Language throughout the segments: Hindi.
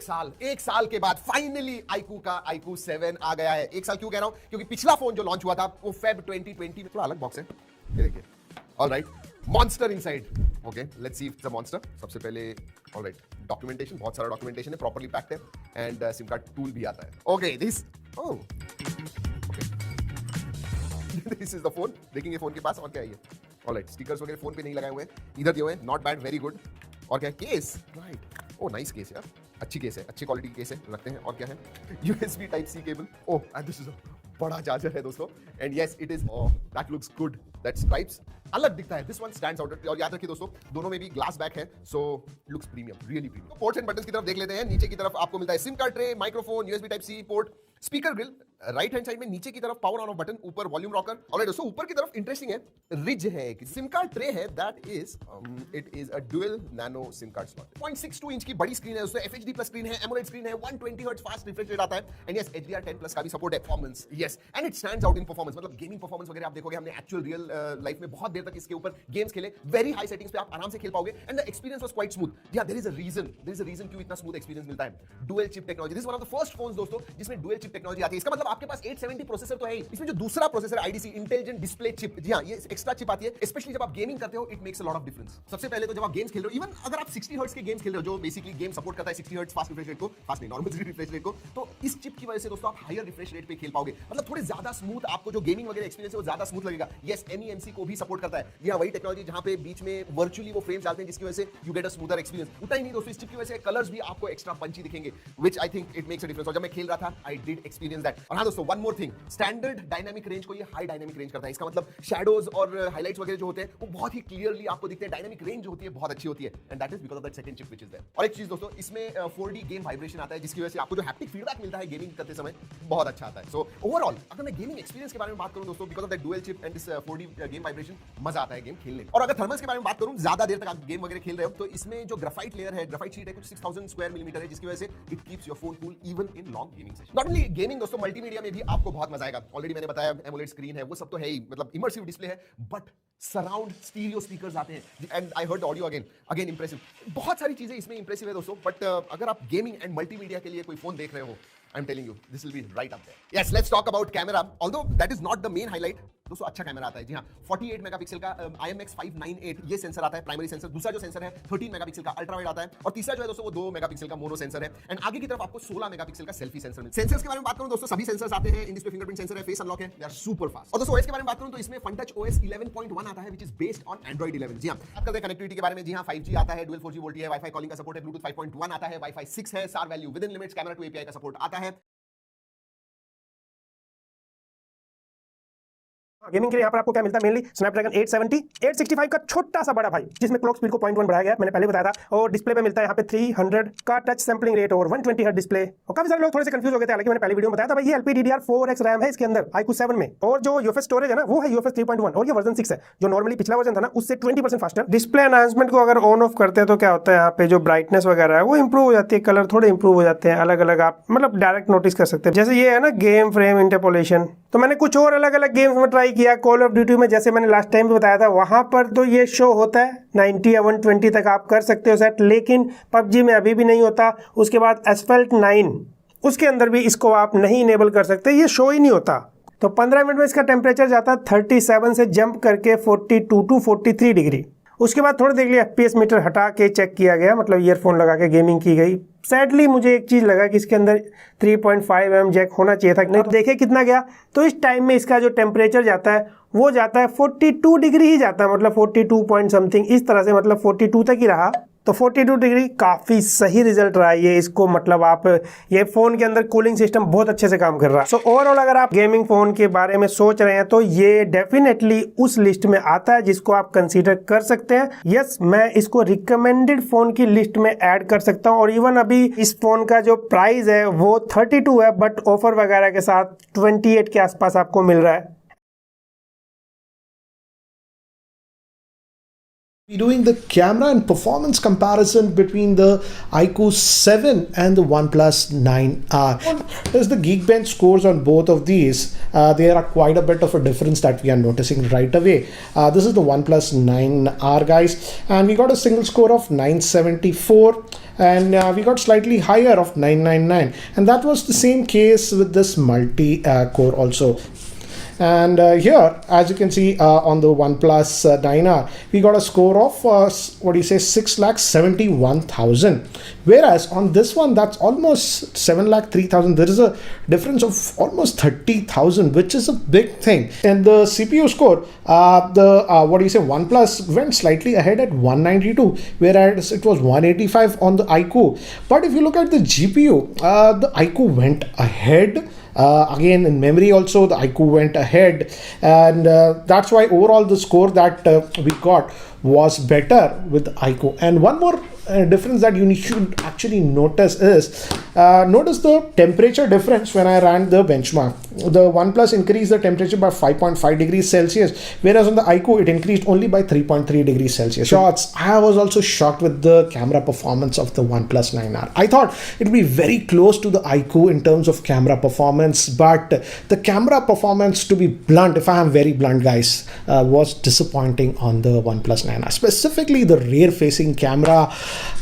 एक साल के बाद फाइनली iQOO का iQOO 7 आ गया है। एक साल क्यों कह रहा हूं? क्योंकि पिछला फोन जो लॉन्च हुआ था वो फेब 2020 में, थोड़ा अलग बॉक्स है, ये देखिए। Alright, monster inside. Okay, let's see if it's a monster. सबसे पहले ऑलराइट, डॉक्यूमेंटेशन, बहुत सारा डॉक्यूमेंटेशन है, प्रॉपर्ली पैक्ड है एंड सिम कार्ड टूल भी आता है। Okay, this oh this is the phone. देखेंगे फोन के पास और क्या है ये। ऑलराइट, स्टिकर्स वगैरह फोन पे नहीं लगाए हुए हैं, इधर दिए हुए हैं, नॉट बैड, वेरी गुड। और क्या है? केस, राइट, ओ नाइस केस यार, अच्छी केस है, अच्छी क्वालिटी की केस है, रखते हैं। और क्या है? USB type C cable. Oh and this is a बड़ा चार्जर है दोस्तों, and yes it is, oh that looks good, that stripes अलग दिखता है, दिस वन स्टैंड्स आउट। और याद रखिए दोस्तों, दोनों में भी ग्लास बैक है, सो looks premium, really premium. Ports and buttons की तरफ देख लेते हैं। नीचे की तरफ आपको मिलता है SIM card tray, microphone, USB type C port, speaker grille, right hand side में नीचे की तरफ पावर ऑन ऑफ बटन, ऊपर वॉल्यूम रॉकर। ऑलराइट दोस्तों, ऊपर की तरफ इंटरेस्टिंग है, रिज है, एक सिम कार्ड ट्रे है, that is it is a dual nano SIM card slot. 0.62 inch की बड़ी स्क्रीन है, उसमें FHD प्लस स्क्रीन है, एमोलेड स्क्रीन है, 120 हर्ट्ज फास्ट रिफ्रेश रेट आता है, एंड यस HDR10 प्लस का भी सपोर्ट है। Performance, yes, and it stands out in performance, मतलब गेमिंग परफॉर्मेंस वगैरह आप देखोगे, हमने एक्चुअल रियल लाइफ में बहुत देर तक इसके ऊपर गेम्स खेले, वेरी हाई सेटिंग्स पे आप आराम से खेल पाओगे, and the experience was quite smooth. या देयर इज अ रीजन क्यों इतना स्मूथ एक्सपीरियंस मिलता है। Dual chip technology, this is one of the first phones दोस्तों जिसमें डुअल चिप टेक्नोलॉजी आती है। इसका मतलब आपके पास 870 प्रोसेसर तो है ही, इसमें जो दूसरा processor IDC intelligent display chip, जी हां, ये एक्स्ट्रा चिप आती है, स्पेशली जब आप गेमिंग करते हो, it makes a lot of difference. सबसे पहले तो जब आप गेम्स खेल रहे हो, इवन अगर आप 60 हर्ट्ज के गेम्स खेल रहे हो, जो बेसिकली गेम सपोर्ट करता है 60 हर्ट्ज फास्ट रिफ्रेश रेट को, फास्ट नहीं, नॉर्मल रिफ्रेश रेट को, तो इस चिप की वजह से दोस्तों आप हायर रिफ्रेश रेट पे खेल पाओगे, मतलब थोड़े ज्यादा स्मूथ, आपको जो गेमिंग वगैरह एक्सपीरियंस है वो ज्यादा स्मूथ लगेगा। यस, MEMC को भी सपोर्ट करता है, जी हां, वही टेक्नोलॉजी जहां पे बीच में वर्चुअली वो फ्रेम्स डालते हैं, जिसकी वजह से you get a smoother experience. उतना ही नहीं दोस्तों, इस चिप की वजह से कलर्स भी आपको एक्स्ट्रा पंची दिखेंगे, which I think it makes a difference. और जब मैं खेल रहा था, आई डिड एक्सपीरियंस दैट। और हां दोस्तों, one more thing, standard dynamic range को ये हाई डायनामिक रेंज करता है। इसका मतलब शैडोज और हाइलाइट्स वगैरह जो होते हैं वो बहुत ही क्लियरली आपको दिखते हैं। डायनामिक रेंज जो होती है बहुत अच्छी होती है, and that is because of that second chip which is there. और एक चीज दोस्तों, इसमें 4D गेम वाइब्रेशन आता है, जिसकी वजह से आपको जो हैप्टिक फीडबैक मिलता है गेमिंग करते समय बहुत अच्छा आता है। सो ओवरऑल अगर मैं गेमिंग एक्सपीरियंस के बारे में बात करूं दोस्तों, because of that dual chip and this 4D game vibration, मजा आता है गेम खेलने में। और अगर थर्मल्स के बारे में बात करूं, ज्यादा देर तक आप गेम वगैरह खेल रहे हो, तो इसमें जो ग्राफाइट लेयर है, ग्राफाइट शीट है, कुछ 6000 स्क्वायर मिलीमीटर है, जिसकी वजह से it keeps your phone cool even in long gaming session. Not only gaming दोस्तों, मल्टीमीडिया में भी आपको बहुत मजा आएगा। ऑलरेडी मैंने बताया एमोलेड स्क्रीन है, वो सब तो है ही, मतलब इमर्सिव डिस्प्ले है, बट सराउंड स्टीरियो स्पीकर्स आते हैं, and I heard audio again impressive. बहुत सारी चीजें इसमें इंप्रेसिव है दोस्तों, बट अगर आप गेमिंग एंड मल्टीमीडिया के लिए कोई फोन देख रहे हो, I'm telling you, this will be right up there. Yes, let's talk about camera. Although that is not the main highlight. दोस्तों अच्छा कैमरा आता है, जी हाँ, 48 मेगापिक्सल का IMX598 ये सेंसर आता है, प्राइमरी सेंसर। दूसरा जो सेंसर है 13 मेगापिक्सल का अल्ट्रा वाइड आता है, और तीसरा जो है दोस्तों वो 2 मेगापिक्सल का मोनो सेंसर है, एंड आगे की तरफ आपको 16 मेगापिक्सल का सेल्फी सेंसर मिलता है। सेंसर्स के बारे में बात करूं दोस्तों, सभी सेंसर्स आते हैं, इन डिस्प्ले फिंगरप्रिंट सेंसर है, फेस अनलॉक है, दे आर सुपर फास्ट। और दोस्तों OS के बारे में बात करूं तो इसमें FunTouch OS 11.1 आता है, which is based on Android 11। जी हाँ, बात करते हैं कनेक्टिविटी के बारे में। जी हाँ, 5G आता है, डुअल 4G वोल्टी है, वाईफाई कॉलिंग का सपोर्ट है, ब्लूटूथ 5.1 आता है, वाईफाई 6 है, SAR value within limits, camera two API का सपोर्ट आता है। गेमिंग के लिए यहाँ पर आपको क्या मिलता है, मेनली स्नैपड्रैगन 870 865 का छोटा सा बड़ा भाई, जिसमें क्लॉक स्पीड को 0.1 बढ़ाया गया है, मैंने पहले बताया था। और डिस्प्ले पे मिलता है यहाँ पे 300 का टच सैंपलिंग रेट और 120 हर्ट्ज डिस्प्ले। और काफी सारे लोग थोड़े से कंफ्यूज हो गए थे, हालांकि मैंने पहले वीडियो में बताया था भाई, ये LPDDR4X रैम है इसके अंदर iQOO 7 में, और जो UFS स्टोरेज है ना वो है UFS 3.1, और ये वर्जन 6 है, जो नॉर्मली पिछला वर्जन था ना उससे 20% फास्टर। डिस्प्ले एनहांसमेंट को अगर ऑन ऑफ करते हैं तो क्या होता है, यहाँ पे जो ब्राइटनेस वगैरह है वो इंप्रूव हो जाती है, कलर थोड़े इंप्रूव हो जाते हैं, अलग अलग आप मतलब डायरेक्ट नोटिस कर सकते हैं। जैसे ये है ना गेम फ्रेम इंटरपोलेशन, तो मैंने कुछ और अलग अलग गेम्स में ट्राई किया। कॉल ऑफ ड्यूटी में जैसे मैंने लास्ट टाइम भी बताया था, वहां पर तो ये शो होता है 90 या 120 तक आप कर सकते हो सेट, लेकिन PUBG में अभी भी नहीं होता। उसके बाद Asphalt 9 उसके अंदर भी इसको आप नहीं इनेबल कर सकते, ये शो ही नहीं होता। तो 15 मिनट में इसका टेम्परेचर जाता है 37 से जंप करके 42 टू 43 डिग्री। उसके बाद थोड़ी देर के लिए FPS मीटर हटा के चेक किया गया, मतलब ईयरफोन लगा के गेमिंग की गई। सैडली मुझे एक चीज़ लगा कि इसके अंदर 3.5 mm जैक होना चाहिए था, नहीं तो देखे कितना गया। तो इस टाइम में इसका जो टेम्परेचर जाता है वो जाता है 42 डिग्री ही जाता है, मतलब 42 पॉइंट समथिंग इस तरह से, मतलब 42 तक ही रहा। तो 42 डिग्री काफ़ी सही रिजल्ट रहा है ये इसको, मतलब आप ये फ़ोन के अंदर कूलिंग सिस्टम बहुत अच्छे से काम कर रहा है। सो ओवरऑल अगर आप गेमिंग फ़ोन के बारे में सोच रहे हैं तो ये डेफिनेटली उस लिस्ट में आता है जिसको आप कंसीडर कर सकते हैं। यस, मैं इसको रिकमेंडेड फ़ोन की लिस्ट में ऐड कर सकता हूँ। और इवन अभी इस फ़ोन का जो प्राइस है वो 32 है, बट ऑफर वगैरह के साथ 28 के आसपास आपको मिल रहा है। Doing the camera and performance comparison between the iQOO 7 and the OnePlus 9R. There's the Geekbench scores on both of these. There are quite a bit of a difference that we are noticing right away. This is the OnePlus 9R, guys, and we got a single score of 974, and we got slightly higher of 999, and that was the same case with this multi-core also. And here, as you can see on the OnePlus 9R, we got a score of 6,71,000. Whereas on this one, that's almost 7,03,000. There is a difference of almost 30,000, which is a big thing. And the CPU score, OnePlus went slightly ahead at 192, whereas it was 185 on the iQOO. But if you look at the GPU, the iQOO went ahead. Again, in memory also, the iQOO went ahead, and that's why overall the score that we got was better with the iQOO. And one more difference that you should actually notice is notice the temperature difference when I ran the benchmark. The OnePlus increased the temperature by 5.5 degrees Celsius, whereas on the iQOO it increased only by 3.3 degrees Celsius. Shots, I was also shocked with the camera performance of the OnePlus 9R. I thought it would be very close to the iQOO in terms of camera performance, but the camera performance, to be blunt, if I am very blunt, guys, was disappointing on the OnePlus 9R. Specifically the rear facing camera,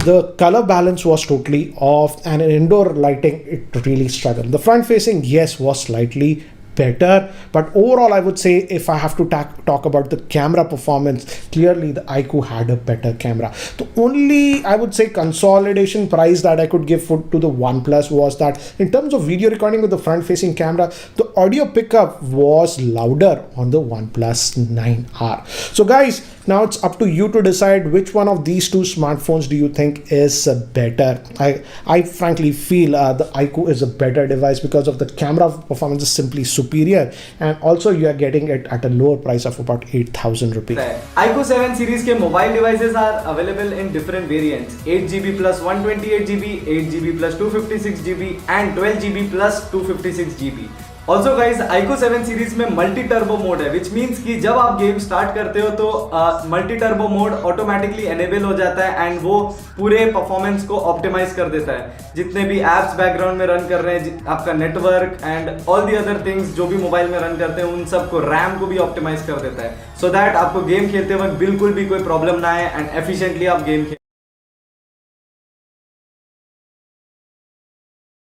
the color balance was totally off, and in indoor lighting it really struggled. The front facing, yes, was slightly better, but overall I would say if I have to talk about the camera performance, clearly the iQOO had a better camera. The only, I would say, consolidation prize that I could give to the OnePlus was that in terms of video recording with the front facing camera, the audio pickup was louder on the OnePlus 9R. So guys, now it's up to you to decide which one of these two smartphones do you think is better. I frankly feel the iQOO is a better device because of the camera performance is simply superior, and also you are getting it at a lower price of about 8,000 rupees. iQOO 7 series के mobile devices are available in different variants: 8GB plus 128GB, 8GB plus 256GB and 12GB plus 256GB. Also guys iQOO 7 series में मल्टी टर्बो मोड है, विच मीन्स कि जब आप गेम स्टार्ट करते हो तो multi turbo mode automatically enable हो जाता है एंड वो पूरे परफॉर्मेंस को ऑप्टिमाइज कर देता है. जितने भी एप्स बैकग्राउंड में रन कर रहे हैं, आपका network and all the other things जो भी मोबाइल में रन करते हैं, उन सबको रैम को भी ऑप्टिमाइज कर देता है, सो दैट आपको गेम खेलते वक्त बिल्कुल भी कोई प्रॉब्लम ना आए एंड एफिशिएंटली आप गेम खेल.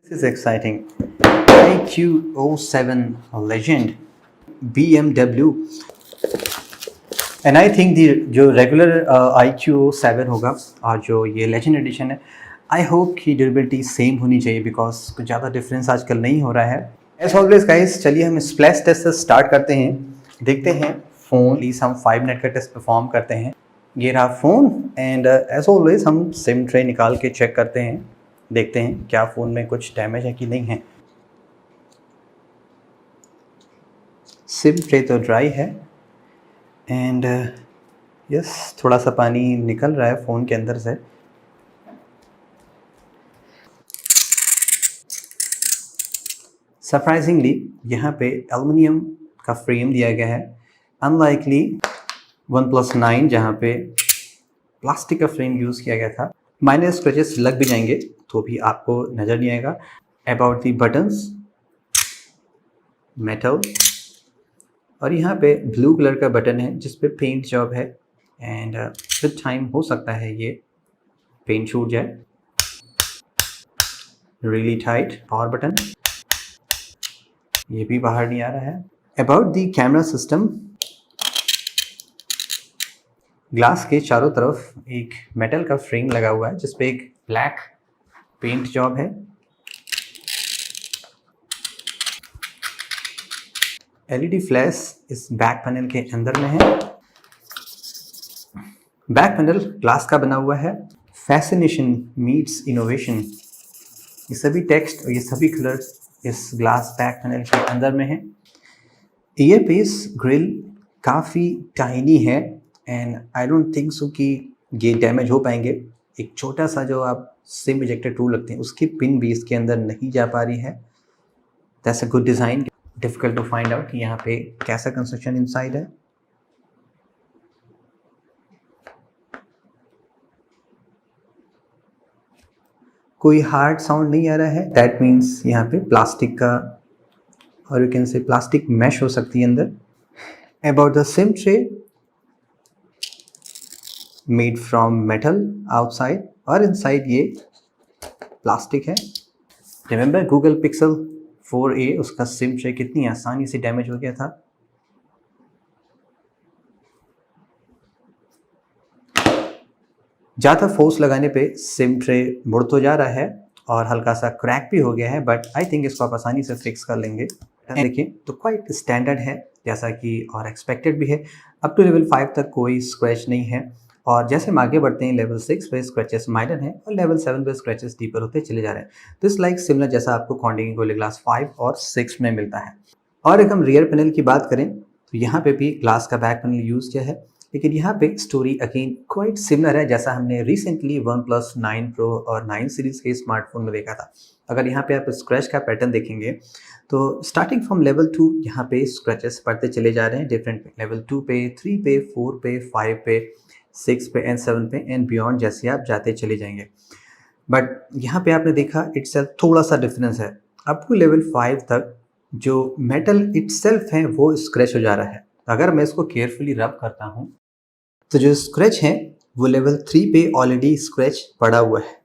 This is exciting. iQOO 7 Legend BMW, and I think जो regular iQOO 7 होगा और जो ये Legend Edition है, I hope कि ड्यूरेबिलिटी सेम होनी चाहिए बिकॉज कुछ ज़्यादा डिफरेंस आजकल नहीं हो रहा है. एज ऑलवेज गाइस, चलिए हम स्प्लैश टेस्ट से स्टार्ट करते हैं. देखते हैं फ़ोन, प्लीज़ हम 5 मिनट का टेस्ट परफॉर्म करते हैं. ये रहा फ़ोन एंड एज ऑलवेज हम सिम ट्रे निकाल के चेक करते हैं, देखते हैं क्या फ़ोन में कुछ डैमेज है कि नहीं है. सिम ट्रे तो ड्राई है एंड यस, थोड़ा सा पानी निकल रहा है फ़ोन के अंदर से. सरप्राइजिंगली यहाँ पे एल्युमिनियम का फ्रेम दिया गया है, अनलाइकली OnePlus 9 जहाँ पे प्लास्टिक का फ्रेम यूज़ किया गया था. माइनर स्क्रैचेस लग भी जाएंगे तो भी आपको नज़र नहीं आएगा. अबाउट दी बटन्स, मेटल, और यहाँ पे ब्लू कलर का बटन है जिस पे पेंट जॉब है एंड विद टाइम हो सकता है ये पेंट छूट जाए. रियली टाइट पावर बटन, ये भी बाहर नहीं आ रहा है. About the camera system, glass के चारों तरफ एक मेटल का फ्रेम लगा हुआ है जिस पे एक ब्लैक पेंट जॉब है. एलईडी फ्लैश इस बैक पैनल के अंदर में है. बैक पैनल ग्लास का बना हुआ है. फैसिनेशन मीट्स इनोवेशन, ये सभी टेक्स्ट और ये सभी कलर इस ग्लास बैक पैनल के अंदर में है. ईयर पीस ग्रिल काफ़ी टाइनी है and I don't think so कि ये डैमेज हो पाएंगे. एक छोटा सा जो आप सिम इजेक्टर टूल लगते हैं उसकी पिन भी इसके अंदर नहीं जा पा रही है. That's a good design. Difficult to find out कि यहाँ पे कैसा कंस्ट्रक्शन इनसाइड है. कोई हार्ड साउंड नहीं आ रहा है, दैट मीन्स यहाँ पे प्लास्टिक का और you can say plastic mash हो सकती है अंदर। About the SIM tray, made from metal outside और इनसाइड ये प्लास्टिक है। रिमेंबर गूगल पिक्सल 4a, उसका सिम ट्रे कितनी आसानी से डैमेज हो गया था। ज़्यादा फोर्स लगाने पे सिम ट्रे मुड़ तो जा रहा है और हल्का सा क्रैक भी हो गया है, बट आई थिंक इसको आप आसानी से फिक्स कर लेंगे। देखिए तो क्वाइट स्टैंडर्ड है जैसा कि और एक्सपेक्टेड भी है। अप टू लेवल 5 तक कोई स्क्रैच नहीं है और जैसे हम आगे बढ़ते हैं लेवल 6 पे स्क्रैचेस माइनर हैं और लेवल 7 पे स्क्रैचेस डीपर होते चले जा रहे हैं। दिस लाइक सिमिलर जैसा आपको कॉन्डिंग गोरिल्ला ग्लास 5 और 6 में मिलता है। और अगर हम रियर पैनल की बात करें तो यहाँ पे भी ग्लास का बैक पैनल यूज़ किया है, लेकिन यहाँ पे स्टोरी अगेन क्वाइट सिमिलर है जैसा हमने रिसेंटली OnePlus 9 Pro और 9 सीरीज़ के स्मार्टफोन में देखा था। अगर यहाँ पे आप स्क्रैच का पैटर्न देखेंगे तो स्टार्टिंग फ्रॉम लेवल 2 यहाँ पे स्क्रैचेस पड़ते चले जा रहे हैं डिफरेंट पे, लेवल 2 पे, 3 पे, 4 पे, 5 पे, 6 पे एंड 7 पे एंड बियॉन्ड जैसे आप जाते चले जाएंगे। बट यहाँ पे आपने देखा इटसेल्फ थोड़ा सा डिफरेंस है। अप टू लेवल 5 तक जो मेटल इटसेल्फ है वो स्क्रैच हो जा रहा है। अगर मैं इसको केयरफुली रब करता हूँ तो जो स्क्रैच है वो लेवल 3 पे ऑलरेडी स्क्रैच पड़ा हुआ है।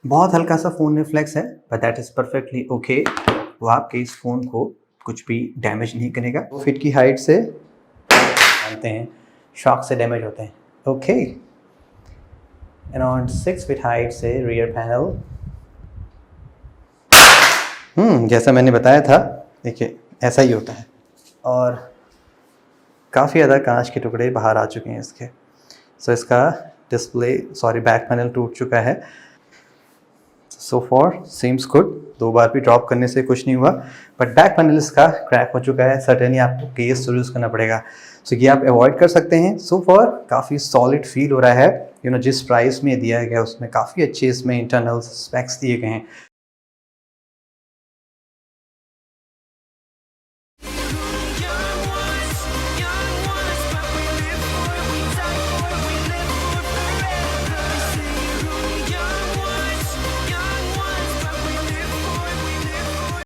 बहुत हल्का सा फ़ोन में फ्लेक्स है but that is perfectly okay. वो आपके इस फ़ोन को कुछ भी डैमेज नहीं करेगा। 2 फीट की हाइट से जानते हैं शॉक से डैमेज होते हैं। ओके, अराउंड 6 फीट हाइट से रियर पैनल, जैसा मैंने बताया था देखिए ऐसा ही होता है और काफ़ी ज़्यादा कांच के टुकड़े बाहर आ चुके हैं इसके। सो इसका डिस्प्ले बैक पैनल टूट चुका है। सो फॉर सीम्स गुड, 2 बार भी ड्रॉप करने से कुछ नहीं हुआ, बट बैक पैनल इसका क्रैक हो चुका है। सर्टेनली आपको केस यूज़ करना पड़ेगा। सो ये आप अवॉइड कर सकते हैं। सो फॉर काफ़ी सॉलिड फील हो रहा है। जिस प्राइस में दिया गया उसमें काफ़ी अच्छे इसमें इंटरनल स्पेक्स दिए गए हैं।